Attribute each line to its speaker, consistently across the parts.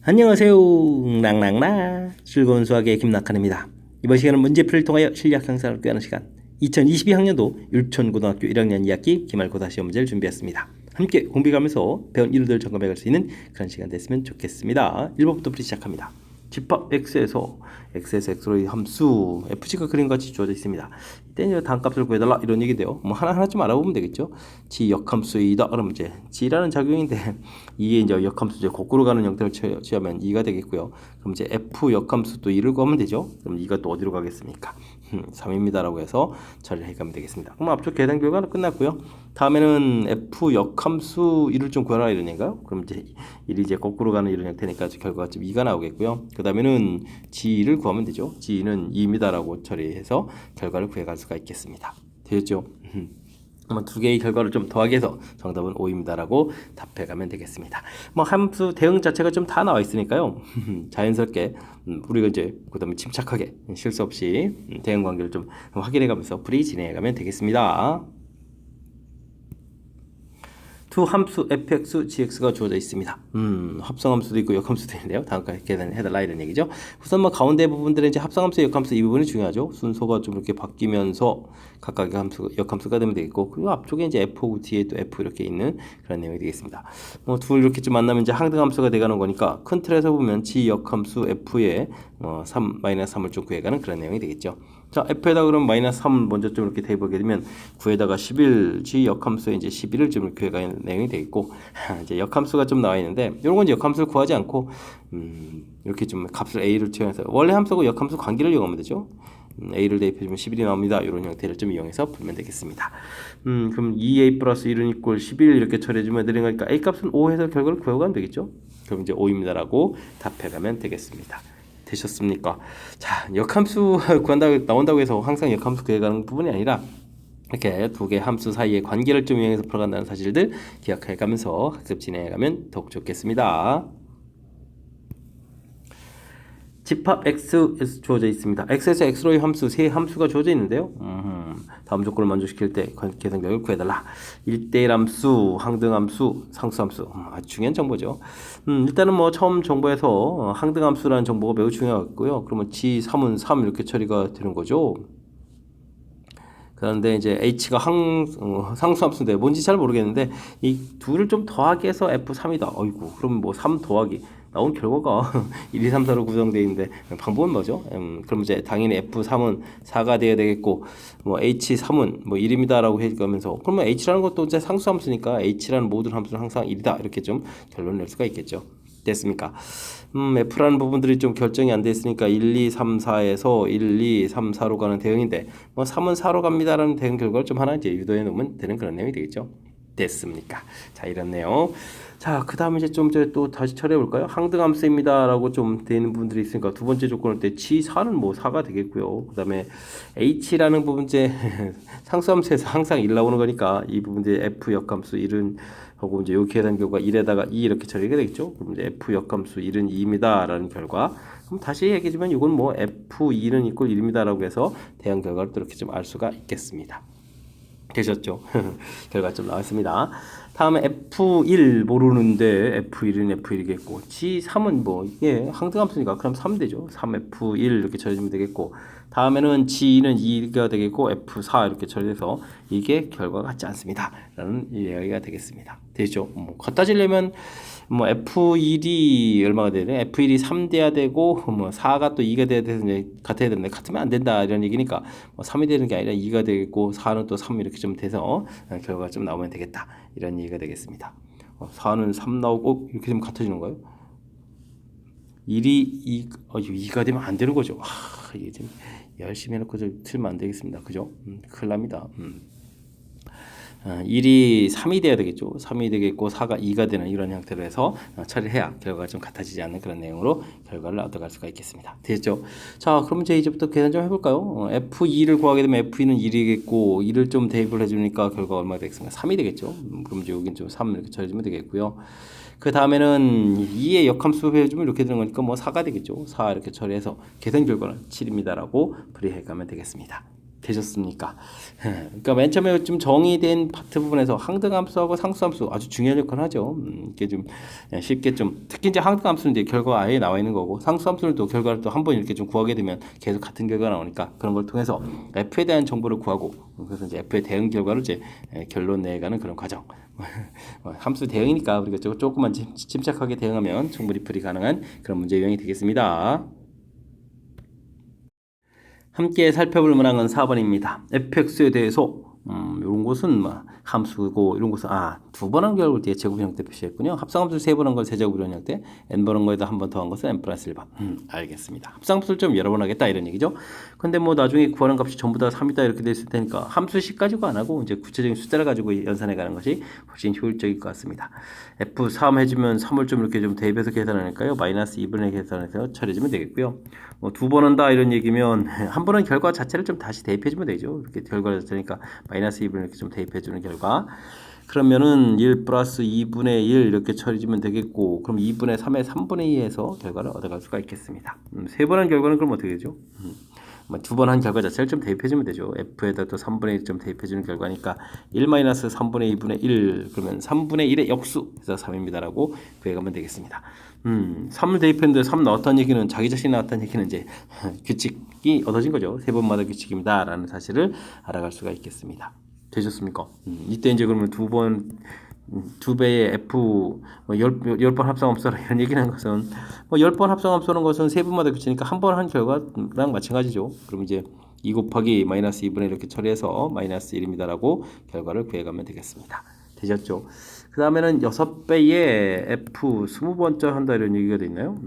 Speaker 1: 안녕하세요. 낭낭나 즐거운 수학의 김낙한입니다. 이번 시간은 문제풀이를 통하여 실력 향상을 꾀하는 시간 2022학년도 율촌고등학교 1학년 2학기 기말고사 시험 문제를 준비했습니다. 함께 공부하면서 배운 이론들을 점검해 갈 수 있는 그런 시간 됐으면 좋겠습니다. 1번부터 풀이 시작합니다. 집합 x에서 x로의 함수 fg가 그림같이 주어져 있습니다. 이때는 다음값을 구해달라 이런 얘기인데요. 뭐 하나하나 좀 알아보면 되겠죠. g 역함수이다. 그러면 이제 g라는 작용인데 이게 이제 역함수 이제 거꾸로 가는 형태를 취하면 2가 되겠고요. 그럼 이제 f 역함수도 2를 구하면 되죠. 그럼 2가 또 어디로 가겠습니까? 3입니다라고 해서 처리를 해가면 되겠습니다. 그럼 앞쪽 계산 결과는 끝났고요. 다음에는 f 역함수 1을 좀 구하라 이런 얘기인가요? 그럼 이제 1이 이제 거꾸로 가는 이런 형태니까 결과가 좀 2가 나오겠고요. 그 다음에는 g를 구하면 되죠. g는 2입니다라고 처리해서 결과를 구해갈 수가 있겠습니다. 되겠죠? 한번 두 개의 결과를 좀 더하기 해서 정답은 5입니다라고 답해가면 되겠습니다. 뭐 함수 대응 자체가 좀 다 나와 있으니까요. 자연스럽게 우리가 이제 그다음에 침착하게 실수 없이 대응 관계를 좀 확인해가면서 풀이 진행해가면 되겠습니다. 두 함수 fx, gx가 주어져 있습니다. 합성함수도 있고 역함수도 있는데요. 다음까지 계산해달라 이런 얘기죠. 우선 뭐 가운데 부분들은 이제 합성함수, 역함수 이 부분이 중요하죠. 순서가 좀 이렇게 바뀌면서 각각의 함수, 역함수가 되면 되겠고, 그리고 앞쪽에 이제 f 뒤에 또 f 이렇게 있는 그런 내용이 되겠습니다. 뭐 둘 이렇게 좀 만나면 이제 항등함수가 돼가는 거니까 큰 틀에서 보면 g 역함수 f에 3-3을 좀 구해가는 그런 내용이 되겠죠. 자, f에다 그럼 마이너스 3 먼저 좀 이렇게 대보게 되면 9에다가 11 g 역함수에 이제 11을 좀 구해가는 내용이 되겠고, 이제 역함수가 좀 나와 있는데 이런 건 이제 역함수를 구하지 않고 이렇게 좀 값을 a를 투영해서 원래 함수하고 역함수 관계를 이용하면 되죠. a를 대입해주면 11이 나옵니다. 이런 형태를 좀 이용해서 풀면 되겠습니다. 그럼 2a 플러스 1은 이꼴 11 이렇게 처리해주면 되는 거니까 a 값은 5 해서 결과를 구해가면 되겠죠. 그럼 이제 5입니다라고 답해가면 되겠습니다. 되셨습니까? 자, 역함수 구한다고 나온다고 해서 항상 역함수 구해가는 부분이 아니라 이렇게 두 개 함수 사이의 관계를 좀 이용해서 풀어간다는 사실들 기억해가면서 학습 진행해가면 더욱 좋겠습니다. 집합 x 주어져 있습니다. x에서 x로의 함수 세 함수가 주어져 있는데요. 다음 조건을 만족시킬 때 계산격을 구해달라. 1대1 함수, 항등함수, 상수함수. 아주 중요한 정보죠. 일단은 뭐 처음 정보에서 항등함수라는 정보가 매우 중요하고요. 그러면 g3은 3 이렇게 처리가 되는 거죠. 그런데 이제 h가 상수함수인데 뭔지 잘 모르겠는데 이 둘을 좀 더하기 해서 f3이다. 어이구, 그럼 뭐 3 더하기 나온 결과가 1, 2, 3, 4로 구성되어 있는데 방법은 뭐죠? 그럼 이제 당연히 f3은 4가 되어야 되겠고 뭐 h3은 뭐 1입니다라고 해가면서 그러면 h라는 것도 이제 상수함수니까 h라는 모든 함수는 항상 1이다 이렇게 좀 결론을 낼 수가 있겠죠. 됐습니까? F라는 부분들이 좀 결정이 안 돼 있으니까 1, 2, 3, 4에서 1, 2, 3, 4로 가는 대응인데 뭐 3은 4로 갑니다라는 대응 결과를 좀 하나 이제 유도해 놓으면 되는 그런 내용이 되겠죠. 됐습니까? 자, 이런 내용. 자, 그 다음에 이제 좀 또 다시 처리해 볼까요? 항등함수입니다라고 좀 되는 부분들이 있으니까 두 번째 조건을 때 G4는 뭐 4가 되겠고요. 그 다음에 H라는 부분 이제 상수함수에서 항상 1 나오는 거니까 이 부분 이제 F 역함수 1은 하고 이제 요 계산 결과 1에다가 2 이렇게 처리가 되겠죠. 그럼 이제 F 역함수 1은 2입니다라는 결과. 그럼 다시 얘기해주면 이건 뭐 F2는 이꼴 1입니다라고 해서 대항 결과를 또 이렇게 좀 알 수가 있겠습니다. 되셨죠? 결과 좀 나왔습니다. 다음에 F1 모르는데 F1은 F1이겠고 G3은 뭐 이게 항등함수니까 그럼 3 되죠. 3F1 이렇게 처리하면 되겠고 다음에는 G는 2가 되겠고 F4 이렇게 처리해서 이게 결과가 같지 않습니다. 라는 이야기가 되겠습니다. 되죠? 뭐 갖다 지려면 뭐 F1이 얼마가 돼야 돼? F1이 3 돼야 되고 뭐 4가 또 2가 돼야 돼서 이제 같아야 되는데 같으면 안 된다 이런 얘기니까 뭐 3이 되는 게 아니라 2가 되겠고 4는 또 3 이렇게 좀 돼서 결과가 좀 나오면 되겠다 이런 얘기가 되겠습니다. 4는 3 나오고 이렇게 되면 같아지는 거예요? 1이 2가 되면 안 되는 거죠. 이게 좀 열심히 해놓고 좀 틀면 안 되겠습니다. 그죠? 큰일 납니다. 1이 3이 돼야 되겠죠. 3이 되겠고 4가 2가 되는 이런 형태로 해서 처리를 해야 결과가 좀 같아지지 않는 그런 내용으로 결과를 얻어갈 수가 있겠습니다. 됐죠? 자, 그럼 이제부터 계산 좀 해볼까요? F2를 구하게 되면 F2는 1이겠고 2를 좀 대입을 해주니까 결과가 얼마가 되겠습니까? 3이 되겠죠. 그럼 이제 여긴 좀 3 이렇게 처리해주면 되겠고요. 그 다음에는 2의 역함수 해주면 이렇게 되는 거니까 뭐 4가 되겠죠. 4 이렇게 처리해서 계산 결과는 7입니다라고 풀이해 가면 되겠습니다. 되셨습니까? 그러니까 맨 처음에 좀 정의된 파트 부분에서 항등함수하고 상수함수 아주 중요한 역할을 하죠. 이게 좀 쉽게 좀 특히 이제 항등함수는 이제 결과가 아예 나와 있는 거고 상수함수는 또 결과를 또 한 번 이렇게 좀 구하게 되면 계속 같은 결과가 나오니까 그런 걸 통해서 F에 대한 정보를 구하고 그래서 이제 F의 대응 결과를 이제 결론 내가는 그런 과정. 함수 대응이니까 우리가 조금만 침착하게 대응하면 충분히 풀이 가능한 그런 문제 유형이 되겠습니다. 함께 살펴볼 만한 건 4번입니다. fx에 대해서 이런 것은 함수고 이런 것은 두 번 한 결과를 뒤에 제곱 형태 표시했군요. 합성함수 세 번 한 걸 세제곱 이런 형태, n 번 한 거에다 한 번 더 한 것은 n 플러스 1번. 알겠습니다. 합성함수를 좀 여러 번 하겠다 이런 얘기죠. 근데 뭐 나중에 구하는 값이 전부 다 3이다 이렇게 돼 있을 테니까 함수식 가지고 안 하고 이제 구체적인 숫자를 가지고 연산해 가는 것이 훨씬 효율적일 것 같습니다. f3 해주면 3을 좀 이렇게 좀 대입해서 계산하니까요. 마이너스 2분의 계산해서 처리해주면 되겠고요. 뭐 두 번 한다 이런 얘기면 한 번은 결과 자체를 좀 다시 대입해주면 되죠. 이렇게 결과 자체니까 마이너스 2분을 이렇게 좀 대입해주는 결과. 그러면은 1 플러스 2분의 1 이렇게 처리해주면 되겠고, 그럼 2분의 3의 3분의 2에서 결과를 얻어갈 수가 있겠습니다. 세 번 한 결과는 그럼 어떻게 되죠? 두 번 한 결과 자체를 좀 대입해주면 되죠. F에다 또 3분의 1 좀 대입해주는 결과니까 1 마이너스 3분의 2분의 1 그러면 3분의 1의 역수 해서 3입니다라고 구해가면 되겠습니다. 3을 대입했는데 3 나왔다는 얘기는 자기 자신이 나왔다는 얘기는 이제 규칙이 얻어진 거죠. 세 번마다 규칙입니다. 라는 사실을 알아갈 수가 있겠습니다. 되셨습니까? 이때 이제 그러면 두 배의 F 10번 합성함수라 이런 얘기를 하는 것은 10번 합성함수라는 것은 세 번마다 규칙이니까 한 번 한 결과랑 마찬가지죠. 그럼 이제 2 곱하기 마이너스 2분의 이렇게 처리해서 마이너스 1입니다라고 결과를 구해가면 되겠습니다. 되셨죠? 그 다음에는 6배의 F 20번째 한다 이런 얘기가 돼 있나요?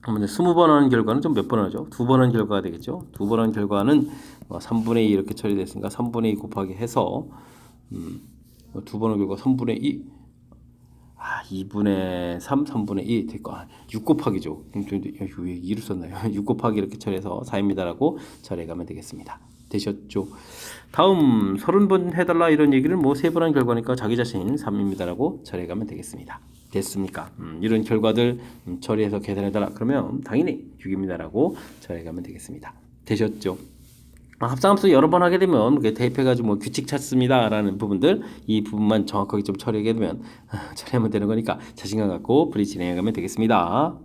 Speaker 1: 그러면 20번 하는 결과는 좀 몇 번 하죠? 2번 한 결과가 되겠죠? 2번 한 결과는 3분의 2 이렇게 처리됐으니까 3분의 2 곱하기 해서 2번 한 결과 3분의 2 2분의 3, 3분의 2 될거 6 곱하기죠. 왜 2를 썼나요? 6 곱하기 이렇게 처리해서 4입니다라고 처리해가면 되겠습니다. 되셨죠? 다음 30번 해달라 이런 얘기를 뭐 세 번 한 결과니까 자기 자신 3입니다라고 처리해가면 되겠습니다. 됐습니까? 이런 결과들 처리해서 계산해달라 그러면 당연히 6입니다라고 처리해가면 되겠습니다. 되셨죠? 합성함수 여러 번 하게 되면 대입해가지고 뭐 규칙 찾습니다라는 부분들 이 부분만 정확하게 좀 처리하게 되면 처리하면 되는 거니까 자신감 갖고 풀이 진행해가면 되겠습니다.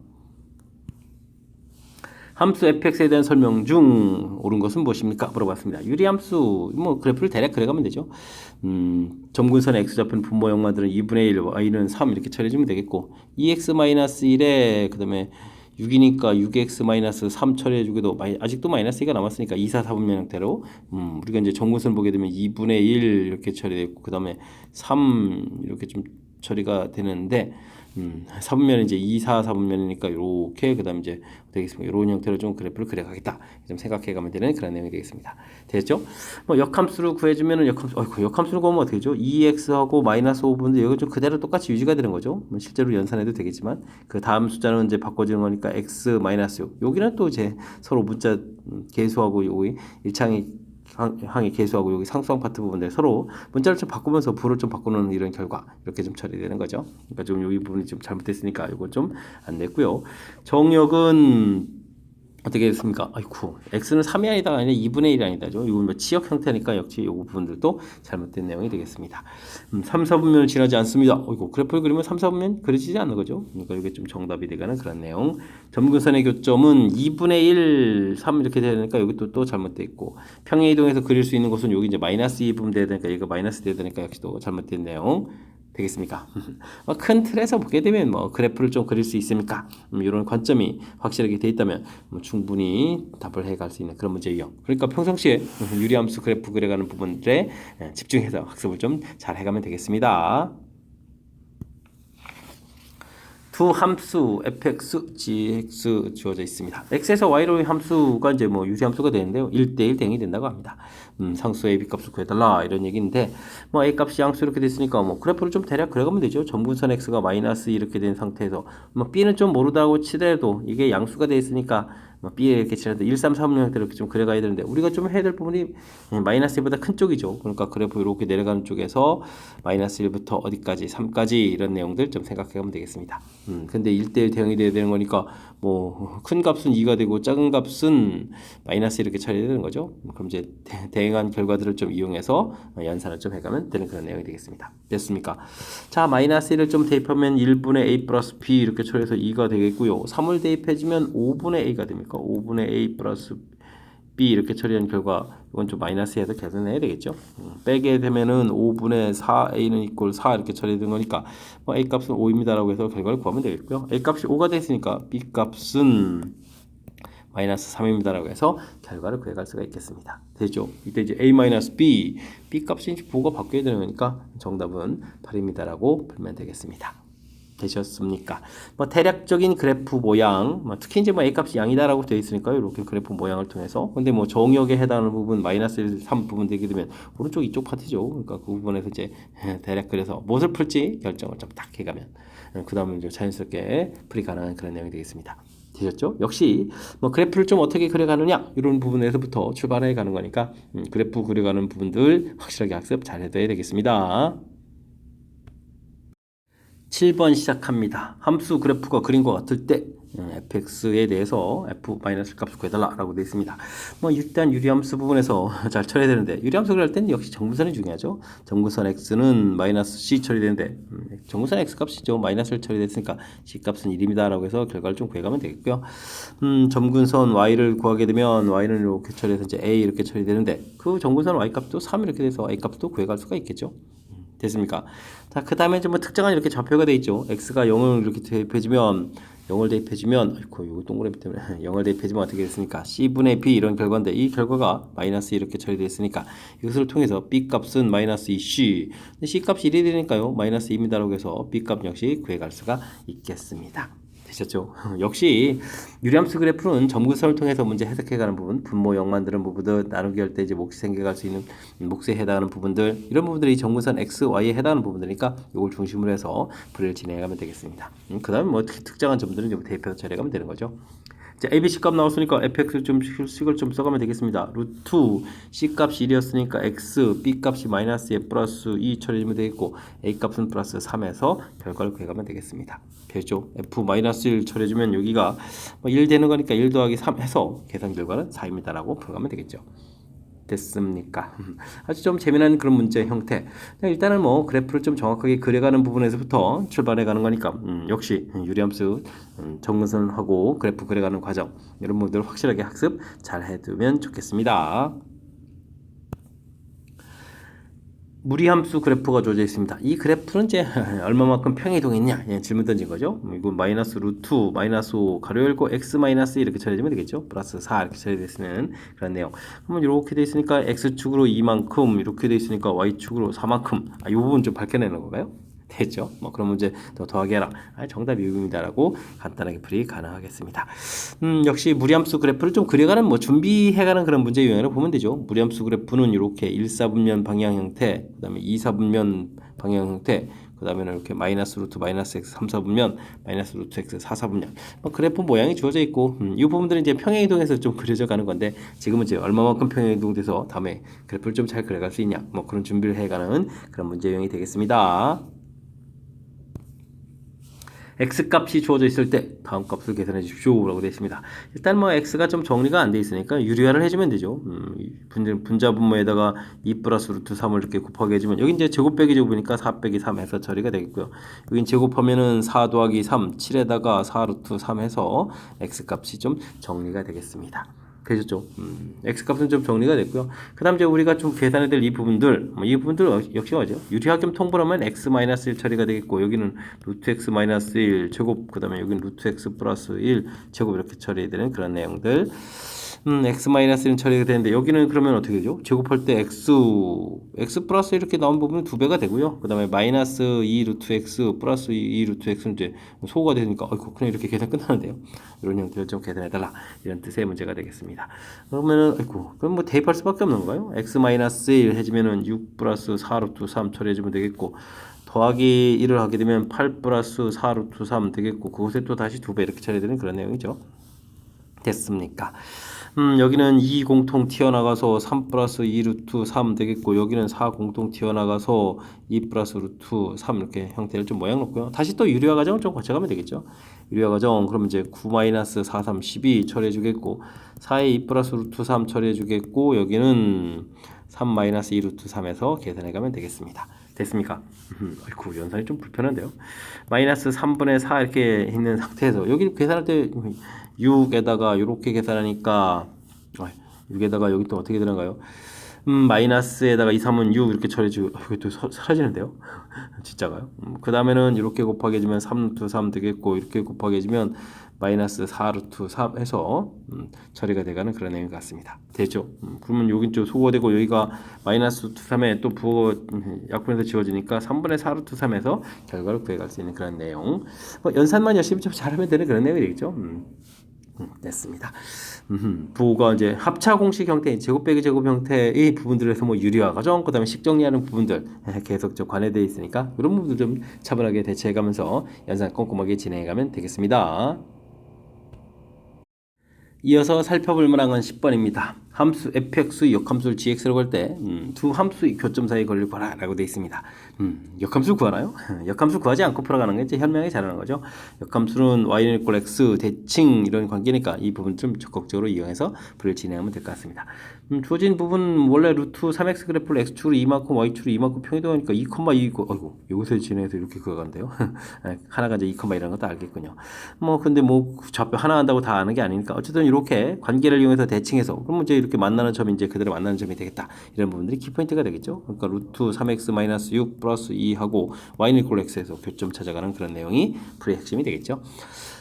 Speaker 1: 함수 fx에 대한 설명 중 옳은 것은 무엇입니까? 물어봤습니다. 유리함수 뭐 그래프를 대략 그려가면 되죠. 점근선의 x좌표는 분모 영마들은 2분의 1, y는 3 이렇게 처리해주면 되겠고 2x-1에 그 다음에 6이니까 6x-3 처리해주기도 아직도 마이너스 2가 남았으니까 2, 4, 4분면 형태로 우리가 이제 정근선 보게 되면 2분의 1 이렇게 처리되고 그 다음에 3 이렇게 좀 처리가 되는데 4분면 이제 2, 4, 4분면이니까 이렇게 그 다음 이제 되겠습니다. 이런 형태로 좀 그래프를 그려가겠다. 좀 생각해가면 되는 그런 내용이 되겠습니다. 됐죠? 뭐 역함수를 구해주면은 역함수를 구하면 어떻게 되죠? 2x하고 마이너스 5분인데 여기 좀 그대로 똑같이 유지가 되는 거죠. 실제로 연산해도 되겠지만 그 다음 숫자는 이제 바꿔주는 거니까 x 마이너스 6. 여기는 또 이제 서로 문자 계수하고 여기 일창이 항의 계수하고 여기 상수항 파트 부분들 서로 문자를 좀 바꾸면서 부를 좀 바꾸는 이런 결과 이렇게 좀 처리되는 거죠. 그러니까 좀 여기 부분이 좀 잘못됐으니까 이거 좀 안 됐고요. 정역은 어떻게 됐습니까? 아이쿠 x는 3이 아니다 아니라 2분의 1이 아니다죠. 이건 뭐 치역 형태니까 역시 이 부분들도 잘못된 내용이 되겠습니다. 3, 4분면을 지나지 않습니다. 어이구 그래프를 그리면 3, 4분면 그려지지 않는 거죠. 그러니까 이게 좀 정답이 되가는 그런 내용. 점근선의 교점은 2분의 1, 3 이렇게 되니까 여기 또 잘못돼 있고 평행 이동해서 그릴 수 있는 곳은 여기 이제 마이너스 2분면 돼야 되니까 이거 마이너스 돼야 되니까 역시 또 잘못된 내용. 되겠습니까? 큰 틀에서 보게 되면 뭐 그래프를 좀 그릴 수 있습니까? 이런 관점이 확실하게 돼 있다면 충분히 답을 해갈 수 있는 그런 문제 유형. 그러니까 평상시에 유리함수 그래프 그려가는 부분들에 집중해서 학습을 좀 잘 해가면 되겠습니다. 두 함수 fx, gx 주어져 있습니다. x에서 y로 함수가 이제 뭐 유리함수가 되는데요. 1대1 대응이 된다고 합니다. 상수 a, b 값을 구해달라 이런 얘기인데 뭐 a 값이 양수 이렇게 됐으니까 뭐 그래프를 좀 대략 그려가면 되죠. 점근선 x가 마이너스 이렇게 된 상태에서 뭐 b는 좀 모르다고 치더라도 이게 양수가 돼 있으니까 B에 이렇게 칠해도 1, 3, 4분면 형태로 이렇게 좀 그려가야 되는데 우리가 좀 해야 될 부분이 마이너스 1보다 큰 쪽이죠. 그러니까 그래프 이렇게 내려가는 쪽에서 마이너스 1부터 어디까지 3까지 이런 내용들 좀 생각해가면 되겠습니다. 근데 1대1 대응이 돼야 되는 거니까 뭐 큰 값은 2가 되고 작은 값은 마이너스 이렇게 처리해야 되는 거죠. 그럼 이제 대응한 결과들을 좀 이용해서 연산을 좀 해가면 되는 그런 내용이 되겠습니다. 됐습니까? 자, 마이너스 1을 좀 대입하면 1분의 A 플러스 B 이렇게 처리해서 2가 되겠고요. 3을 대입해주면 5분의 A가 됩니까? 5분의 A 플러스 B 이렇게 처리한 결과 이건 좀 마이너스 해서 계산해야 되겠죠. 빼게 되면은 5분의 4A는 이꼴 4 이렇게 처리된 거니까 뭐 A 값은 5입니다라고 해서 결과를 구하면 되겠고요. A 값이 5가 됐으니까 B 값은 마이너스 3입니다라고 해서 결과를 구해갈 수가 있겠습니다. 되죠? 이때 이제 A 마이너스 B, B 값이 이제 부호가 바뀌어야 되는 거니까 정답은 8입니다라고 풀면 되겠습니다. 되셨습니까? 뭐 대략적인 그래프 모양, 특히 이제 뭐 A 값이 양이다라고 되어 있으니까요. 이렇게 그래프 모양을 통해서. 근데 뭐 정역에 해당하는 부분 마이너스 1, 3 부분 되게 되면 오른쪽 이쪽 파트죠. 그러니까 그 부분에서 이제 대략 그래서 무엇을 풀지 결정을 좀 딱 해가면 그 다음에 이제 자연스럽게 풀이 가능한 그런 내용이 되겠습니다. 되셨죠? 역시 뭐 그래프를 좀 어떻게 그려가느냐 이런 부분에서부터 출발해 가는 거니까 그래프 그려가는 부분들 확실하게 학습 잘 해둬야 되겠습니다. 7번 시작합니다. 함수 그래프가 그린 것 같을 때 fx에 대해서 f 마이너스 값을 구해달라라고 되어 있습니다. 뭐 일단 유리함수 부분에서 잘 처리해야 되는데 유리함수 그릴 때는 역시 정구선이 중요하죠. 정구선 x는 마이너스 c 처리되는데 정구선 x 값이죠. 마이너스를 처리됐으니까 c 값은 1입니다라고 해서 결과를 좀 구해가면 되겠고요. 점근선 y를 구하게 되면 y는 이렇게 처리해서 이제 a 이렇게 처리되는데 그 정근선 y 값도 3 이렇게 돼서 a 값도 구해갈 수가 있겠죠. 됐습니까? 자, 그 다음에 좀 뭐 특정한 이렇게 좌표가 돼 있죠. x가 0을 이렇게 대입해주면 0을 대입해주면 아이고 이거 동그라미 때문에 0을 대입해주면 어떻게 됐습니까? c분의 b 이런 결과인데 이 결과가 마이너스 이렇게 처리되어 있으니까 이것을 통해서 b 값은 마이너스 2c c 값이 1이 되니까요 마이너스 2입니다라고 해서 b 값 역시 구해갈 수가 있겠습니다. 되셨죠? 역시 유리함수 그래프는 점근선을 통해서 문제 해석해가는 부분, 분모형 만드는 부분들, 나누기 할 때 이제 몫이 생겨갈 수 있는 몫에 해당하는 부분들, 이런 부분들이 점근선 x, y에 해당하는 부분들이니까 이걸 중심으로 해서 풀이를 진행해가면 되겠습니다. 그 다음에 뭐 특정한 점들은 이제 대입해서 처리해가면 되는 거죠. 자, ABC 값 나왔으니까 fx 좀 식을 좀 써가면 되겠습니다. 루트 c 값이 1이었으니까 x, b 값이 마이너스 1 플러스 2 처리하면 되겠고 a 값은 플러스 3에서 결과를 구해가면 되겠습니다. 되죠? f 마이너스 1 처리해주면 여기가 1 되는 거니까 1 더하기 3 해서 계산 결과는 4입니다라고 풀어가면 되겠죠. 됐습니까? 아주 좀 재미난 그런 문제 형태. 일단은 뭐 그래프를 좀 정확하게 그려가는 부분에서부터 출발해 가는 거니까 역시 유리함수 정근선하고 그래프 그려가는 과정 이런 부분들 확실하게 학습 잘 해두면 좋겠습니다. 무리함수 그래프가 주어져 있습니다. 이 그래프는 이제 얼마만큼 평이동했냐 질문 던진 거죠. 이거 마이너스 루트 마이너스 5 가로 열고 x 마이너스 이렇게 처리되면 되겠죠. 플러스 4 이렇게 처리됐으면 그런 내용. 그러면 이렇게 돼 있으니까 x축으로 2만큼 이렇게 돼 있으니까 y축으로 4만큼 이 부분 좀 밝혀내는 건가요? 됐죠? 뭐 그러면 이제 더 더하기 하라. 정답이 6입니다라고 간단하게 풀이 가능하겠습니다. 역시 무리함수 그래프를 좀 그려가는 뭐 준비해가는 그런 문제 유형으로 보면 되죠. 무리함수 그래프는 이렇게 1사분면 방향 형태, 그다음에 2사분면 방향 형태, 그다음에는 이렇게 마이너스 루트 마이너스 x 3사분면 마이너스 루트 x 4사분면 뭐 그래프 모양이 주어져 있고 이 부분들은 이제 평행이동해서 좀 그려져 가는 건데 지금은 이제 얼마만큼 평행이동돼서 다음에 그래프를 좀 잘 그려갈 수 있냐 뭐 그런 준비를 해가는 그런 문제 유형이 되겠습니다. x값이 주어져 있을 때 다음 값을 계산해 주십시오 라고 되어 있습니다. 일단 뭐 x가 좀 정리가 안 돼 있으니까 유리화를 해주면 되죠. 분자 분모에다가 2 플러스 루트 3을 이렇게 곱하게 해주면 여기 이제 제곱 빼기 제곱이니까 4 빼기 3 해서 처리가 되겠고요. 여기 제곱하면은 4 더하기 3 7에다가 4 루트 3 해서 x값이 좀 정리가 되겠습니다. 되셨죠? x값은 좀 정리가 됐고요. 그 다음 이제 우리가 좀 계산해야 될 이 부분들, 이 부분들 역시 뭐죠? 유리하겸 통분하면 x-1 처리가 되겠고, 여기는 루트 x-1 제곱, 그 다음에 여기는 루트 x 플러스 1 제곱 이렇게 처리되는 그런 내용들. x-1은 처리가 되는데 여기는 그러면 어떻게 되죠? 제곱할 때 x 플러스 이렇게 나온 부분은 2배가 되고요. 그 다음에 마이너스 2 루트 x 플러스 2 루트 x는 이제 소가 되니까 그냥 이렇게 계산 끝나는데요. 이런 형태를 좀 계산해달라 이런 뜻의 문제가 되겠습니다. 그러면은 그럼 뭐 대입할 수밖에 없는 건가요? x-1 해주면은 6 플러스 4 루트 3 처리해주면 되겠고 더하기 1을 하게 되면 8 플러스 4 루트 3 되겠고 그곳에 또 다시 2배 이렇게 처리되는 그런 내용이죠. 됐습니까? 여기는 2 공통 튀어나가서 3 플러스 2 루트 3 되겠고, 여기는 4 공통 튀어나가서 2 플러스 루트 3 이렇게 형태를 좀 모양 놓고요. 다시 또 유리화 과정을 좀 거쳐가면 되겠죠. 유리화 과정, 그러면 이제 9 마이너스 4, 3, 12 처리해 주겠고, 4에 2 플러스 루트 3 처리해 주겠고, 여기는 3 마이너스 2 루트 3에서 계산해 가면 되겠습니다. 됐습니까? 아이고, 연산이 좀 불편한데요. 마이너스 3분의 4 이렇게 있는 상태에서 여기 계산할 때 6에다가 이렇게 계산하니까 6에다가 여기 또 어떻게 들어가요? 마이너스에다가 2, 3은 6 이렇게 처리해주고 이거 또 사라지는데요? 진짜가요? 그 다음에는 이렇게 곱하기 해주면 3루트 3 되겠고, 이렇게 곱하기 해주면 마이너스 4루트 3 해서 처리가 돼가는 그런 내용 같습니다. 되죠? 그러면 여긴 좀 소거되고, 여기가 마이너스 루트 3에 또 부호 약분해서 지워지니까 3분의 4루트 3에서 결과를 구해갈 수 있는 그런 내용. 연산만 열심히 좀 잘하면 되는 그런 내용이 되겠죠? 됐습니다. 부호가 이제 합차 공식 형태, 제곱 빼기 제곱 형태의 부분들에서 뭐 유리화 과정, 그다음에 식정리하는 부분들 계속 좀 관해되어 있으니까 이런 부분들 좀 차분하게 대처해가면서 연산 꼼꼼하게 진행해가면 되겠습니다. 이어서 살펴볼 만한 건 10번입니다. 함수 fx의 역함수를 gx라고 할 때 두 함수의 교점 사이에 거리를 구하라 라고 되어 있습니다. 역함수 구하나요? 역함수 구하지 않고 풀어가는 게 이제 현명하게 잘하는 거죠. 역함수는 y는 equal x 대칭 이런 관계니까 이 부분 좀 적극적으로 이용해서 풀을 진행하면 될 것 같습니다. 주어진 부분 원래 루트 3x 그래프를 x축으로 이만큼 y축으로 이만큼 평이동하니까 2,2고 아이고 여기서 진행해서 이렇게 그어간대요. 하나가 이제 2, 이런 것도 알겠군요. 근데 좌표 하나 한다고 다 아는 게 아니니까 어쨌든 이렇게 관계를 이용해서 대칭해서 그러면 이제 이렇게 만나는 점이 이제 그대로 만나는 점이 되겠다. 이런 부분들이 키포인트가 되겠죠. 그러니까 루트 3x 마이너스 6 플러스 2하고 y는 equal x에서 교점 찾아가는 그런 내용이 풀의 핵심이 되겠죠.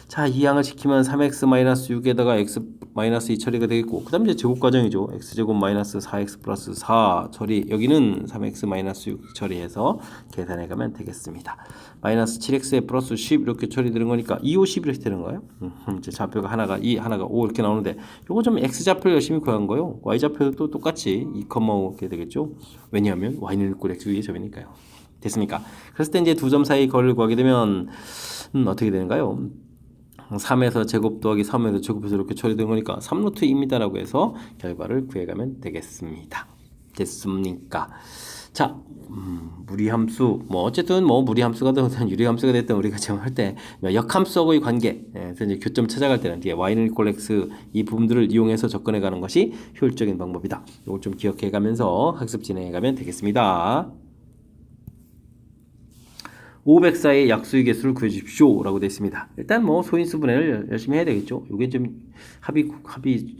Speaker 1: 자, 이 양을 지키면 3x 마이너스 6에다가 x 마이너스 2 처리가 되겠고, 그 다음 이제 제곱 과정이죠. x제곱 마이너스 4x 플러스 4 처리, 여기는 3x 마이너스 6 처리해서 계산해 가면 되겠습니다. 마이너스 7x에 플러스 10 이렇게 처리되는 거니까 2, 5, 10 이렇게 되는 거예요. 이제 좌표가 하나가 2, 하나가 5 이렇게 나오는데, 요거 좀 x좌표를 열심히 구한 거예요. y좌표도 또 똑같이 2,5 이렇게 되겠죠. 왜냐하면 y는 equal x 위의 점이니까요. 됐습니까? 그랬을 때 이제 두 점 사이 거리를 구하게 되면 어떻게 되는가요? 3에서 제곱 더하기 3에서 제곱해서 이렇게 처리된 거니까 3루트 2입니다라고 해서 결과를 구해가면 되겠습니다. 됐습니까? 자, 무리함수 어쨌든 무리함수가 됐든 유리함수가 됐든 우리가 지금 할 때 역함수하고의 관계, 그래서 이제 교점 찾아갈 때는 뒤에 y는 equal x 이 부분들을 이용해서 접근해가는 것이 효율적인 방법이다. 이걸 좀 기억해가면서 학습 진행해가면 되겠습니다. 504의 약수의 개수를 구해주십시오 라고 되어 있습니다. 일단 소인수 분해를 열심히 해야 되겠죠. 이게 좀 합이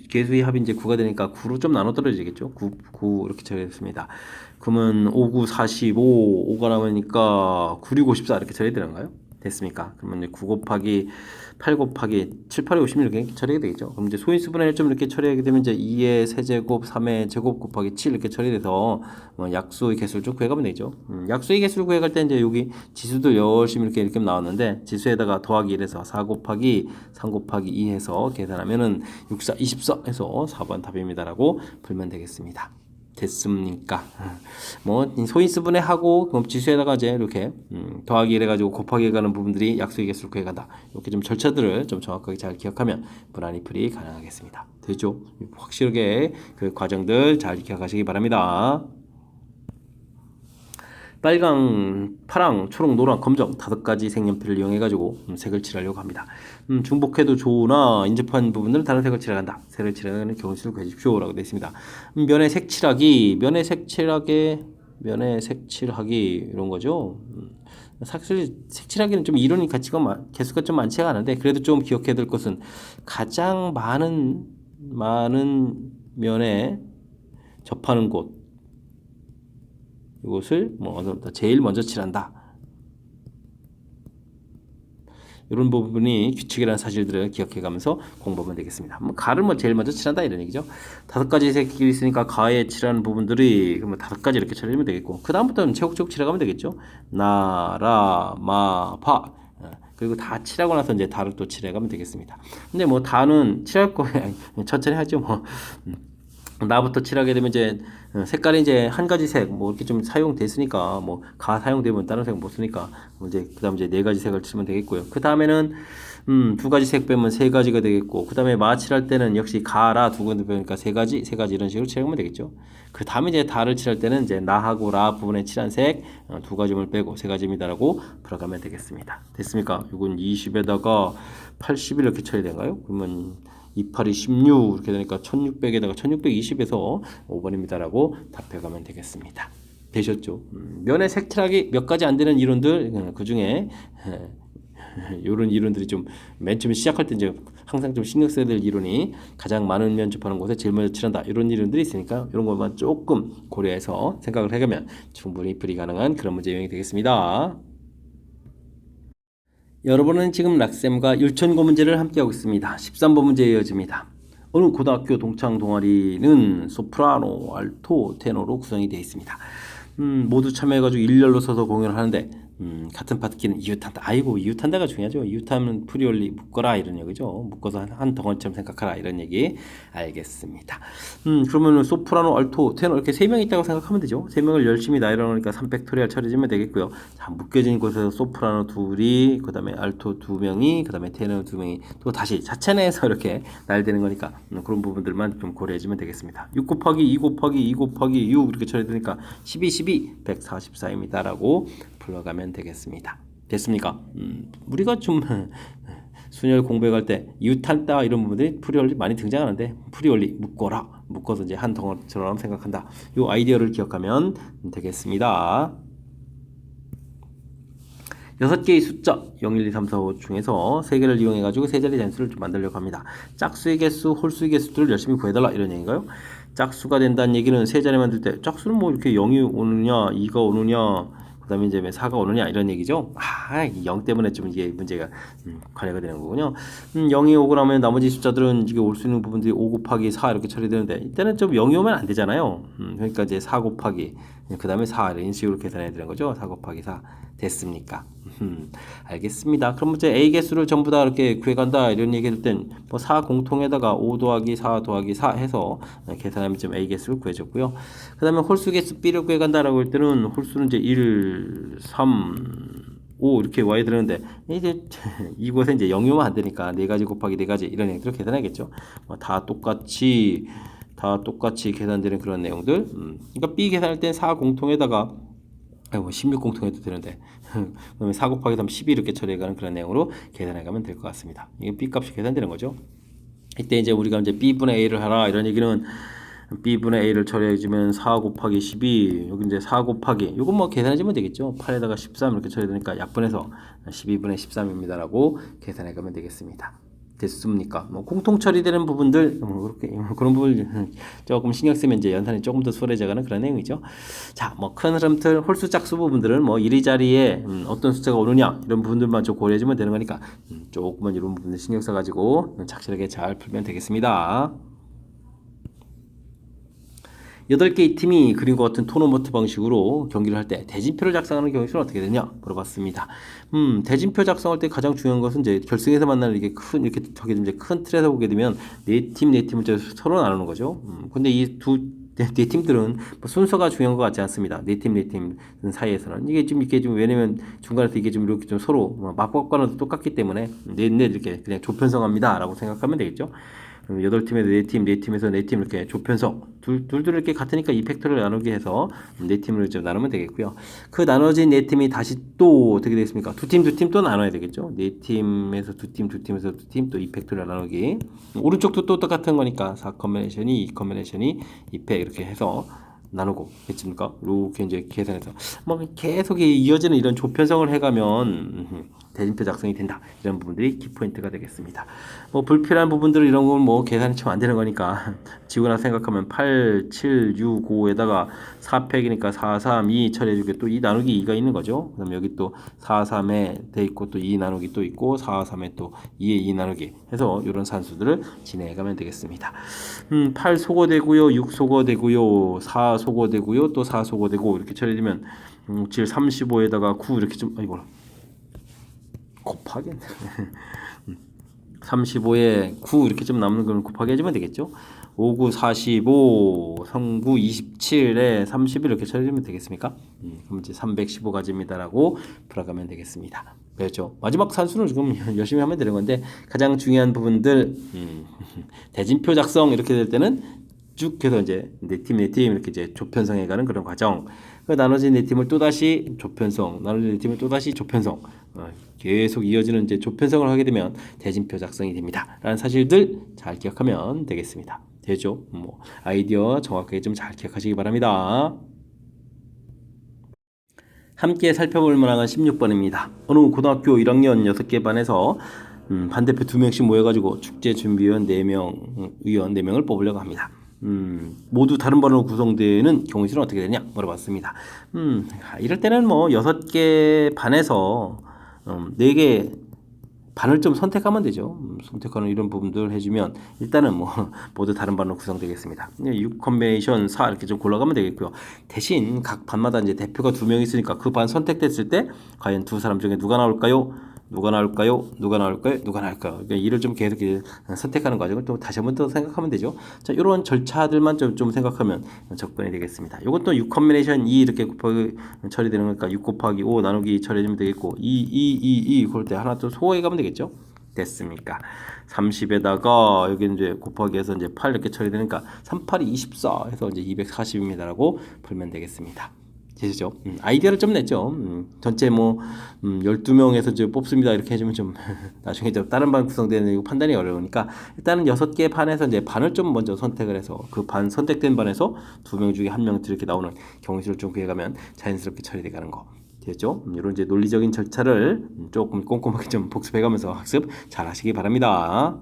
Speaker 1: 개수의 합이 이제 9가 되니까 9로 좀 나눠 떨어지겠죠. 9 이렇게 처리했습니다. 그러면 5, 9, 45, 5가 남으니까 9, 6, 54 이렇게 처리해야 되는가요? 됐습니까? 그러면 이제 9 곱하기 8 곱하기 7, 8에 56 이렇게 처리하게 되겠죠. 그럼 이제 소인수 분해를 좀 이렇게 처리하게 되면 이제 2의 세제곱, 3의 제곱 곱하기 7 이렇게 처리돼서 약수의 개수를 좀 구해가면 되죠. 약수의 개수를 구해갈 때 이제 여기 지수도 열심히 이렇게 나왔는데 지수에다가 더하기 1해서 4 곱하기 3 곱하기 2 해서 계산하면은 6, 4, 24 해서 4번 답입니다라고 풀면 되겠습니다. 됐습니까? 소인수 분해하고 그럼 지수에다가 이제 이렇게 더하기 이래가지고 곱하기 가는 부분들이 약수의 개수를 구해간다. 이렇게 좀 절차들을 좀 정확하게 잘 기억하면 무난히 풀이 가능하겠습니다. 되죠? 확실하게 그 과정들 잘 기억하시기 바랍니다. 빨강, 파랑, 초록, 노랑, 검정 5가지 색연필을 이용해가지고 색을 칠하려고 합니다. 중복해도 좋으나 인접한 부분들은 다른 색을 칠해간다. 색을 칠하는 경우수를 구해주십시오 라고 되어 있습니다. 면의 색칠하기, 면의 색칠하기 이런 거죠. 사실 색칠하기는 좀 이론이 가치가 개수가 좀 많지가 않은데 그래도 좀 기억해야 될 것은 가장 많은 면에 접하는 곳 이것을 제일 먼저 칠한다. 이런 부분이 규칙이라는 사실들을 기억해가면서 공부하면 되겠습니다. 가를 제일 먼저 칠한다 이런 얘기죠. 5가지 색이 있으니까 가에 칠하는 부분들이 그러면 5가지 이렇게 칠하면 되겠고 그 다음부터는 차곡차곡 칠해가면 되겠죠. 나, 라, 마, 파 그리고 다 칠하고 나서 이제 다를 또 칠해가면 되겠습니다. 근데 다는 칠할 거예요. 천천히 하죠. 나부터 칠하게 되면 이제 색깔이 이제 한 가지 색 이렇게 좀 사용됐으니까 가 사용되면 다른 색 못 쓰니까 이제 그다음 이제 4가지 색을 치면 되겠고요. 그 다음에는 두 가지 색 빼면 세 가지가 되겠고, 그 다음에 마칠할 때는 역시 가라 두 군데 빼니까 세 가지 이런 식으로 칠하면 되겠죠. 그 다음에 이제 다를 칠할 때는 이제 나하고 라 부분에 칠한 색 두 가지를 빼고 세 가지입니다라고 풀어가면 되겠습니다. 됐습니까? 이건 20에다가 80 이렇게 쳐야 되나요? 그러면 28이 16 이렇게 되니까 1600에다가 1620에서 5번입니다라고 답해가면 되겠습니다. 되셨죠? 면의 색칠하기 몇 가지 안 되는 이론들 그 중에 이런 이론들이 좀 맨 처음에 시작할 때 이제 항상 좀 신경 써야 될 이론이 가장 많은 면 접하는 곳에 제일 먼저 칠한다 이런 이론들이 있으니까 이런 것만 조금 고려해서 생각을 해가면 충분히 풀이 가능한 그런 문제 유형이 되겠습니다. 여러분은 지금 락쌤과 율천고 문제를 함께하고 있습니다. 13번 문제 이어집니다. 어느 고등학교 동창 동아리는 소프라노, 알토, 테너로 구성이 되어 있습니다. 모두 참여해가지고 일렬로 서서 공연을 하는데 같은 파트키는 이웃한다. 아이고 이웃한다가 중요하죠. 이웃하면 프리올리 묶어라 이런 얘기죠. 묶어서 한 덩어리처럼 생각하라 이런 얘기 알겠습니다. 그러면 소프라노, 알토, 테너 이렇게 세 명 있다고 생각하면 되죠. 세 명을 열심히 나열해 놓으니까 3팩토리얼 처리지면 되겠고요. 자, 묶여진 곳에서 소프라노 둘이, 그 다음에 알토 두 명이, 그 다음에 테너 두 명이 또 다시 자체 내에서 이렇게 나열되는 거니까 그런 부분들만 좀 고려해주면 되겠습니다. 6 곱하기 2 곱하기 2 곱하기 6 이렇게 처리되니까 12 144입니다라고 불러가면 되겠습니다. 됐습니까? 우리가 좀 순열 공부할 때 이웃한다 이런 부분들이 프리올리 많이 등장하는데 프리올리 묶어라 묶어서 이제 한 덩어리처럼 생각한다. 이 아이디어를 기억하면 되겠습니다. 6개의 숫자 0, 1, 2, 3, 4, 5 중에서 3개를 이용해가지고 세 자리 잔수를 좀 만들려고 합니다. 짝수의 개수, 홀수의 개수들을 열심히 구해달라 이런 얘기인가요? 짝수가 된다는 얘기는 세 자리 만들 때 짝수는 뭐 이렇게 0이 오느냐 2가 오느냐 그 다음에 이제 4가 오느냐 이런 얘기죠. 0 때문에 좀 이게 문제가 관여가 되는 거군요. 0이 오고 나면 나머지 숫자들은 이게 올 수 있는 부분들이 5 곱하기 4 이렇게 처리되는데 이때는 좀 0이 오면 안 되잖아요. 그러니까 이제 4 곱하기 그 다음에 4 이런 식으로 계산해야 되는 거죠. 4 곱하기 4 됐습니까? 알겠습니다. 그럼 이제 A 개수를 전부 다 이렇게 구해간다 이런 얘기 할 땐 뭐 4 공통에다가 5 더하기 4 더하기 4 해서 계산하면 좀 A 개수를 구해줬고요. 그 다음에 홀수 개수 B를 구해간다라고 할 때는 홀수는 이제 1, 3, 5 이렇게 와야 되는데 이제 이곳에 이제 0이 오면 안 되니까 4가지 곱하기 4가지 이런 행태로 계산하겠죠. 다 똑같이 계산되는 그런 내용들. 그러니까 B 계산할 땐 4 공통에다가 16 공통해도 되는데 그러면 4 곱하기 3 12 이렇게 처리해가는 그런 내용으로 계산해가면 될 것 같습니다. 이게 B 값이 계산되는 거죠. 이때 이제 우리가 이제 B분의 A를 하라 이런 얘기는 B분의 A를 처리해주면 4 곱하기 12 여기 이제 4 곱하기 이건 뭐 계산해주면 되겠죠. 8에다가 13 이렇게 처리되니까 약분해서 12분의 13입니다 라고 계산해가면 되겠습니다. 됐습니까? 뭐 공통 처리되는 부분들 그렇게 그런 부분 조금 신경 쓰면 이제 연산이 조금 더 수월해져가는 그런 내용이죠. 자, 뭐 큰 흐름틀 홀수 짝수 부분들은 뭐 이리자리에 어떤 숫자가 오느냐 이런 부분들만 좀 고려해주면 되는 거니까 조금만 이런 부분들 신경 써가지고 착실하게 잘 풀면 되겠습니다. 8개의 팀이 그림과 같은 토너먼트 방식으로 경기를 할 때 대진표를 작성하는 경우는 어떻게 되냐 물어봤습니다. 대진표 작성할 때 가장 중요한 것은 이제 결승에서 만나는 이게 큰 틀에서 보게 되면 네 팀을 서로 나누는 거죠. 근데 네 팀들은 뭐 순서가 중요한 것 같지 않습니다. 네 팀 사이에서는 이게 좀 왜냐면 중간에서 이게 좀 이렇게 좀 서로 맞박과는 똑같기 때문에 네 이렇게 그냥 조편성합니다라고 생각하면 되겠죠. 8팀에서 4팀에서 4팀 이렇게 조편성 둘 이렇게 같으니까 이 팩터를 나누게 해서 4팀을 좀 나누면 되겠고요. 그 나눠진 4팀이 다시 또 어떻게 되겠습니까? 두 팀 또 나눠야 되겠죠. 4팀에서 2팀에서 2팀 또 2팩터를 나누기. 오른쪽도 또 똑같은 거니까 4 컨비네이션이 2 컨비네이션이 2팩 이렇게 해서 나누고 됐습니까? 이렇게 이제 계산해서 뭐 계속 이어지는 이런 조편성을 해가면 대진표 작성이 된다. 이런 부분들이 키포인트가 되겠습니다. 뭐 불필요한 부분들 이런 건 뭐 계산이 참 안 되는 거니까 지우나 생각하면 8, 7, 6, 5에다가 4팩이니까 4, 3, 2 처리해주게 또 2 나누기 2가 있는 거죠. 그다음 여기 또 4, 3에 돼 있고 또 2 나누기 또 있고 4, 3에 또 2에 2 나누기 해서 이런 산수들을 진행해가면 되겠습니다. 8 소거되고요, 6 소거되고요, 4 소거되고요, 또 4 소거되고 이렇게 처리되면 7, 35에다가 9 이렇게 좀 아이고 곱하기 35에 9 이렇게 좀 남는 걸 곱하기 해주면 되겠죠. 5, 9, 45, 3, 9, 27에 30 이렇게 처리하면 되겠습니까? 그럼 이제 315가지입니다라고 풀어가면 되겠습니다. 그렇죠. 마지막 산수는 지금 열심히 하면 되는 건데 가장 중요한 부분들 대진표 작성 이렇게 될 때는 쭉 해서 이제 내 팀 이렇게 이제 조편성해 가는 그런 과정. 나눠진 내 팀을 또 다시 조편성, 나눠진 내 팀을 또 다시 조편성. 계속 이어지는 이제 조편성을 하게 되면 대진표 작성이 됩니다. 라는 사실들 잘 기억하면 되겠습니다. 되죠? 뭐 아이디어 정확하게 좀 잘 기억하시기 바랍니다. 함께 살펴볼 만한 16번입니다. 어느 고등학교 1학년 6개 반에서 반대표 2명씩 모여가지고 축제 준비위원 4명, 의원 4명을 뽑으려고 합니다. 모두 다른 반으로 구성되는 경우실은 어떻게 되냐 물어봤습니다. 이럴 때는 뭐 6개 반에서 4개 반을 좀 선택하면 되죠. 선택하는 이런 부분들 해주면 일단은 뭐 모두 다른 반으로 구성되겠습니다. 6 컨비네이션 4 이렇게 좀 골라가면 되겠고요. 대신 각 반마다 이제 대표가 2명 있으니까 그 반 선택됐을 때 과연 두 사람 중에 누가 나올까요? 누가 나올까요? 누가 나올까요? 누가 나올까요? 그러니까 이를 좀 계속 선택하는 과정을 또 다시 한번 더 생각하면 되죠. 자, 이런 절차들만 좀 생각하면 접근이 되겠습니다. 이것도 6 컨비네이션 2 이렇게 곱하기 처리되는 거니까 6 곱하기 5 나누기 처리해주면 되겠고 2 그럴 때 하나 또 소화해 가면 되겠죠. 됐습니까? 30에다가 여기 이제 곱하기 해서 이제 8 이렇게 처리되니까 3, 8이 24 해서 이제 240입니다라고 풀면 되겠습니다. 되시죠? 아이디어를 좀 냈죠. 전체 뭐 12명에서 이제 뽑습니다. 이렇게 해주면 좀 나중에 좀 다른 반 구성되는 판단이 어려우니까 일단은 6개 반에서 이제 반을 좀 먼저 선택을 해서 그 반 선택된 반에서 2명 중에 1명 이렇게 나오는 경우수를 좀 구해가면 자연스럽게 처리돼 가는 거. 됐죠? 이런 이제 논리적인 절차를 조금 꼼꼼하게 좀 복습해가면서 학습 잘 하시기 바랍니다.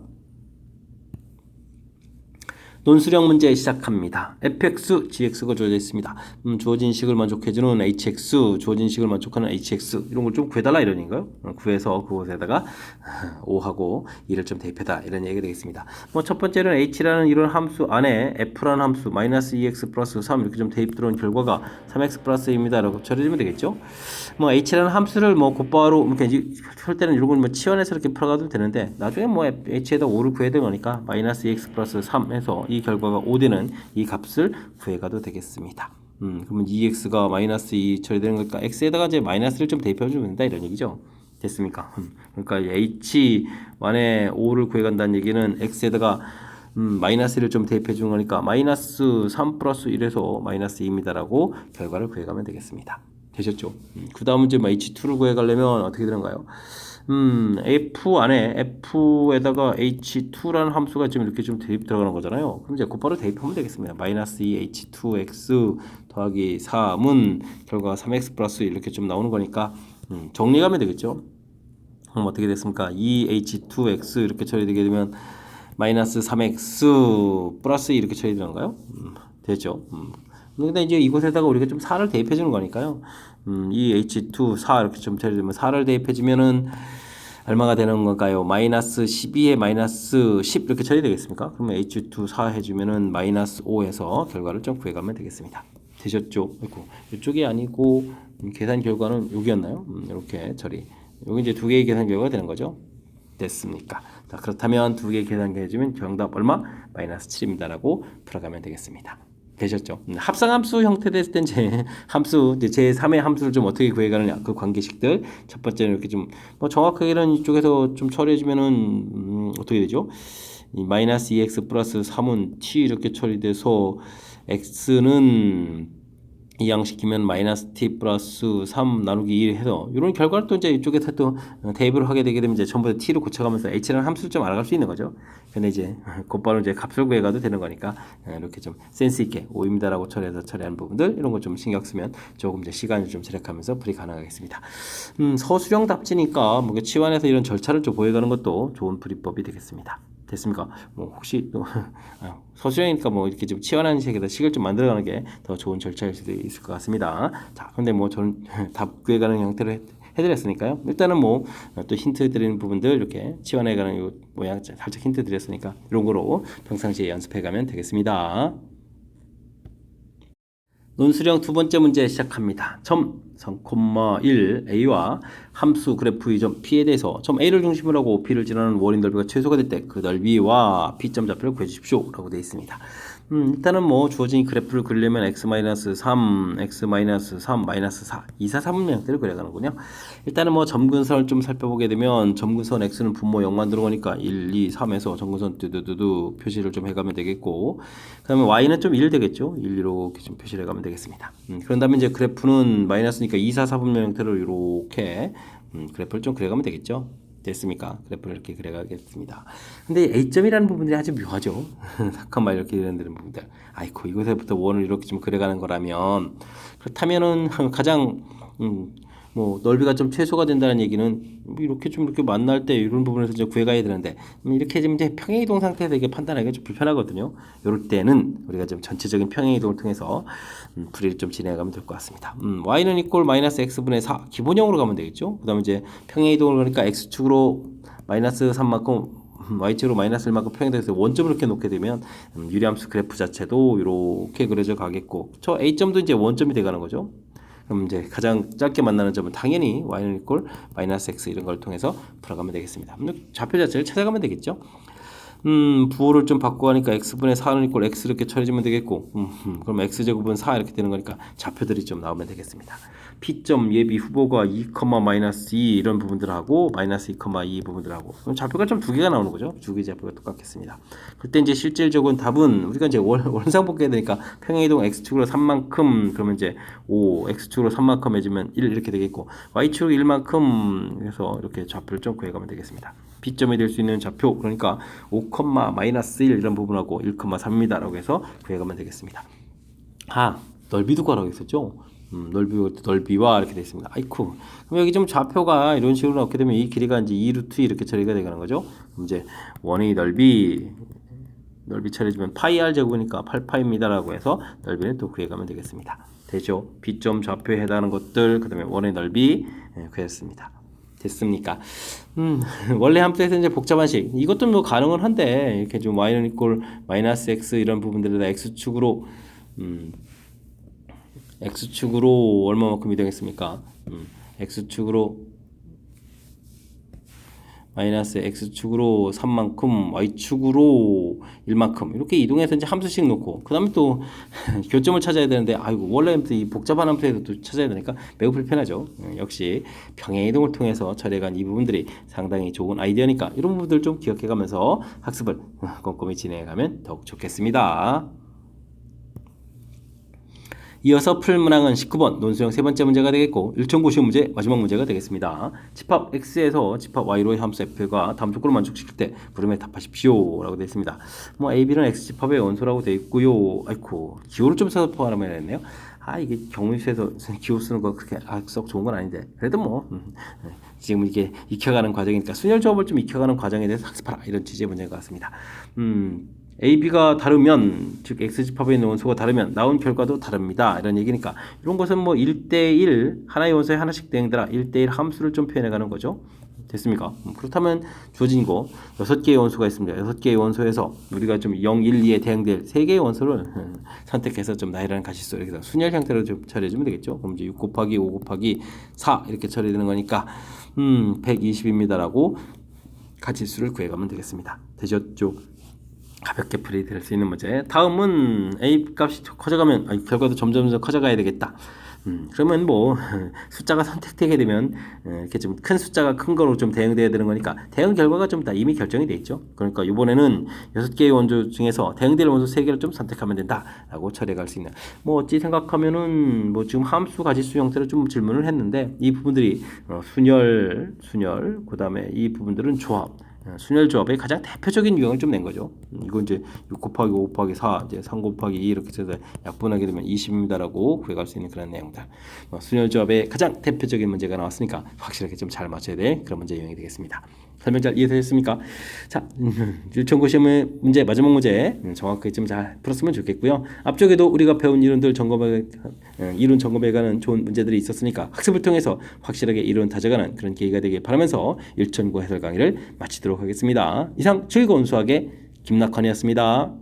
Speaker 1: 논술형 문제 시작합니다. fx, gx가 주어져 있습니다. 주어진 식을 만족해주는 hx, 주어진 식을 만족하는 hx 이런 걸 좀 구해달라 이런 얘기인가요? 구해서 그곳에다가 5하고 2를 좀 대입해다 이런 얘기가 되겠습니다. 뭐 첫 번째는 h라는 이런 함수 안에 f라는 함수 마이너스 2x 플러스 3 이렇게 좀 대입 들어온 결과가 3x 플러스입니다. 라고 처리해주면 되겠죠? 뭐 h라는 함수를 뭐 곧바로 이렇게 할 때는 이런 걸 뭐 치환해서 이렇게 풀어가도 되는데 나중에 뭐 h에다 5를 구해야 되는 거니까 마이너스 2x 플러스 3 해서 이 결과가 5되는 이 값을 구해가도 되겠습니다. 그러면 2x가 마이너스 2 처리되는 거니까 x에다가 이제 마이너스를 좀 대입해주면 된다 이런 얘기죠. 됐습니까? 그러니까 h1에 5를 구해간다는 얘기는 x에다가 마이너스를 좀 대입해 주는 거니까 마이너스 3 플러스 1에서 마이너스 2입니다라고 결과를 구해가면 되겠습니다. 되셨죠? 그 다음 이제 h2를 구해가려면 어떻게 되는가요? f 안에 f에다가 h2라는 함수가 지금 이렇게 좀 대입 들어가는 거잖아요. 그럼 이제 곧바로 대입하면 되겠습니다. 마이너스 2h2x 더하기 3은 결과가 3x 플러스 이렇게 좀 나오는 거니까 정리하면 되겠죠. 그럼 어떻게 됐습니까? 2h2x 이렇게 처리되게 되면 마이너스 3x 플러스 이렇게 처리되는가요? 되죠. 근데 이제 이곳에다가 우리가 좀 4를 대입해 주는 거니까요. 이 h2 4 이렇게 좀 처리되면 4를 대입해 주면은 얼마가 되는 건가요? 마이너스 12에 마이너스 10 이렇게 처리되겠습니까? 그러면 h2 4 해주면은 마이너스 5에서 결과를 좀 구해가면 되겠습니다. 되셨죠? 이쪽이 아니고 계산 결과는 여기였나요? 이렇게 처리. 여기 이제 두 개의 계산 결과가 되는 거죠. 됐습니까? 자, 그렇다면 두 개 계산해주면 정답 얼마? 마이너스 7입니다라고 풀어가면 되겠습니다. 되셨죠? 합성함수 형태 됐을 땐 제 함수, 제 3의 함수를 좀 어떻게 구해가느냐 그 관계식들 첫 번째는 이렇게 좀 뭐 정확하게는 이쪽에서 좀 처리해주면은 어떻게 되죠? 이 마이너스 2x 플러스 3은 t 이렇게 처리돼서 x는 이항시키면 마이너스 t 플러스 3 나누기 1 해서 이런 결과를 또 이제 이쪽에서 또 대입을 하게 되게 되면 이제 전부 다 t로 고쳐가면서 h라는 함수를 좀 알아갈 수 있는 거죠. 근데 이제 곧바로 이제 값을 구해가도 되는 거니까 이렇게 좀 센스 있게 5입니다라고 처리해서 처리하는 부분들 이런 거 좀 신경 쓰면 조금 이제 시간을 좀 절약하면서 풀이 가능하겠습니다. 서술형 답지니까 뭐 치환해서 이런 절차를 좀 보여가는 것도 좋은 풀이법이 되겠습니다. 됐습니까? 뭐 혹시 또 서술형이니까 뭐 이렇게 좀 치환하는 식에다 식을 좀 만들어가는 게 더 좋은 절차일 수도 있을 것 같습니다. 자, 근데 뭐 저는 답 구해가는 형태로 해드렸으니까요. 일단은 뭐 또 힌트 드리는 부분들 이렇게 치환해가는 요 모양 살짝 힌트 드렸으니까 이런 거로 평상시에 연습해가면 되겠습니다. 논술형 두 번째 문제 시작합니다. 점 3,1 A와 함수 그래프 점 P에 대해서 점 A를 중심으로 하고 B를 지나는 원인 넓이가 최소가 될 때 그 넓이와 P점 좌표를 구해주십시오 라고 되어 있습니다. 일단은 뭐 주어진 그래프를 그리려면 x-3, x-3, -4 2, 4, 3분 형태를 그려가는군요. 일단은 뭐 점근선을 좀 살펴보게 되면 점근선 x는 분모 0만 들어가니까 1, 2, 3에서 점근선 뚜두두두 표시를 좀 해가면 되겠고, 그 다음에 y는 좀 1 되겠죠. 1 이렇게 좀 표시를 해가면 되겠습니다. 그런 다음에 이제 그래프는 마이너스니까 2, 4, 4분 형태로 이렇게 그래프를 좀 그려가면 되겠죠. 됐습니까? 그래프를 이렇게 그려가겠습니다. 근데 A점이라는 부분들이 아주 묘하죠. 잠깐만 이렇게 이런 부분들. 아이고 이곳에부터 원을 이렇게 좀 그려가는 거라면, 그렇다면은 가장 뭐 넓이가 좀 최소가 된다는 얘기는 이렇게 좀 이렇게 만날 때 이런 부분에서 이제 구해가야 되는데, 이렇게 좀 이제 평행이동 상태에서 이게 판단하기가 좀 불편하거든요. 이럴 때는 우리가 좀 전체적인 평행이동을 통해서 풀이를 좀 진행하면 될 것 같습니다. y는 이꼴 마이너스 x분의 4 기본형으로 가면 되겠죠. 그 다음에 이제 평행이동을 그러니까 x축으로 마이너스 3만큼 y축으로 마이너스 1만큼 평행돼서 원점을 이렇게 놓게 되면 유리함수 그래프 자체도 이렇게 그려져 가겠고, 저 a점도 이제 원점이 돼가는 거죠. 그럼 이제 가장 짧게 만나는 점은 당연히 y는 이꼴 마이너스 x 이런 걸 통해서 풀어가면 되겠습니다. 좌표 자체를 찾아가면 되겠죠. 부호를 좀 바꿔가니까 x분의 4는 이꼴 x 이렇게 처리해주면 되겠고, 그럼 x제곱은 4 이렇게 되는 거니까 좌표들이 좀 나오면 되겠습니다. P점 예비 후보가 2, 마이너스 2 이런 부분들하고 마이너스 2, 2 부분들하고, 그럼 좌표가 좀 두 개가 나오는 거죠. 두 개 좌표가 똑같겠습니다. 그때 이제 실질적인 답은 우리가 이제 원상 복귀해야 되니까 평행이동 x축으로 3만큼 그러면 이제 5, x축으로 3만큼 해주면 1 이렇게 되겠고, y축으로 1만큼 해서 이렇게 좌표를 좀 구해가면 되겠습니다. B점이 될 수 있는 좌표, 그러니까 5, 마이너스 1 이런 부분하고 1, 3입니다 라고 해서 구해가면 되겠습니다. 넓이도 구하라고 했었죠. 넓이와 이렇게 되어 있습니다. 아이쿠. 그럼 여기 좀 좌표가 이런 식으로 나오게 되면 이 길이가 이제 2루트 이렇게 처리가 되는 거죠. 그럼 이제 원의 넓이 처리해주면 파이 r 제곱이니까 8파입니다라고 해서 넓이는 또 구해가면 되겠습니다. 되죠? B점 좌표에 해당하는 것들, 그 다음에 원의 넓이 구했습니다. 됐습니까? 원래 함수에서 이제 복잡한 식, 이것도 뭐 가능은 한데, 이렇게 좀 y는 이꼴 마이너스 x 이런 부분들에다 x축으로 x축으로 얼마만큼 이동했습니까? x축으로 마이너스 x축으로 3만큼, y축으로 1만큼 이렇게 이동해서 이제 함수씩 놓고, 그 다음에 또 교점을 찾아야 되는데, 아이고 원래 이 복잡한 함수에서 또 찾아야 되니까 매우 불편하죠. 역시 평행이동을 통해서 처리해간 이 부분들이 상당히 좋은 아이디어니까 이런 부분들 좀 기억해가면서 학습을 꼼꼼히 진행해가면 더욱 좋겠습니다. 이어서 풀 문항은 19번 논술형 세 번째 문제가 되겠고, 1.9 문제 마지막 문제가 되겠습니다. 집합 x에서 집합 y로의 함수 f가 다음 조건을 만족시킬 때 물음에 답하십시오 라고 되어 있습니다. 뭐 a, b는 x 집합의 원소라고 되어 있고요. 아이고 기호를 좀 써서 포함하면 했네요. 이게 경우에서 기호 쓰는 거 그렇게 썩 좋은 건 아닌데, 그래도 뭐 지금 이게 익혀가는 과정이니까 순열 조합을 좀 익혀가는 과정에 대해서 학습하라, 이런 취지의 문제인 것 같습니다. A, B가 다르면, 즉 X집합에 있는 원소가 다르면 나온 결과도 다릅니다. 이런 얘기니까 이런 것은 뭐 1대1 하나의 원소에 하나씩 대응되라 1대1 함수를 좀 표현해가는 거죠. 됐습니까? 그렇다면 주어진 거 6개의 원소가 있습니다. 6개의 원소에서 우리가 좀 0, 1, 2에 대응될 3개의 원소를 선택해서 좀 나이라는 가시수 이렇게 순열 형태로 좀 처리해주면 되겠죠. 그럼 이제 6 곱하기 5 곱하기 4 이렇게 처리되는 거니까 120입니다라고 가지수를 구해가면 되겠습니다. 되셨죠? 가볍게 풀이될 수 있는 문제. 다음은 A 값이 커져가면 결과도 점점 커져가야 되겠다. 그러면 뭐 숫자가 선택되게 되면 이렇게 좀 큰 숫자가 큰 거로 좀 대응돼야 되는 거니까 대응 결과가 좀 다 이미 결정이 돼 있죠. 그러니까 이번에는 6개의 원소 중에서 대응될 원소 3개를 좀 선택하면 된다라고 처리해 갈 수 있는. 뭐 어찌 생각하면은 뭐 지금 함수 가지수 형태로 좀 질문을 했는데, 이 부분들이 순열, 그다음에 이 부분들은 조합. 순열 조합의 가장 대표적인 유형을 좀 낸 거죠. 이거 이제 6 곱하기 5 곱하기 4, 이제 3 곱하기 2 이렇게 해서 약분하게 되면 20입니다라고 구해갈 수 있는 그런 내용들. 순열 조합의 가장 대표적인 문제가 나왔으니까 확실하게 좀 잘 맞춰야 될 그런 문제 유형이 되겠습니다. 설명 잘 이해되셨습니까? 자, 1.9 시험의 문제 마지막 문제 정확하게 좀 잘 풀었으면 좋겠고요. 앞쪽에도 우리가 배운 이론들 이론 점검해 가는 좋은 문제들이 있었으니까 학습을 통해서 확실하게 이론 다져가는 그런 계기가 되길 바라면서 1.9 해설 강의를 마치도록 하겠습니다. 이상 즐거운 수학의 김낙환이었습니다.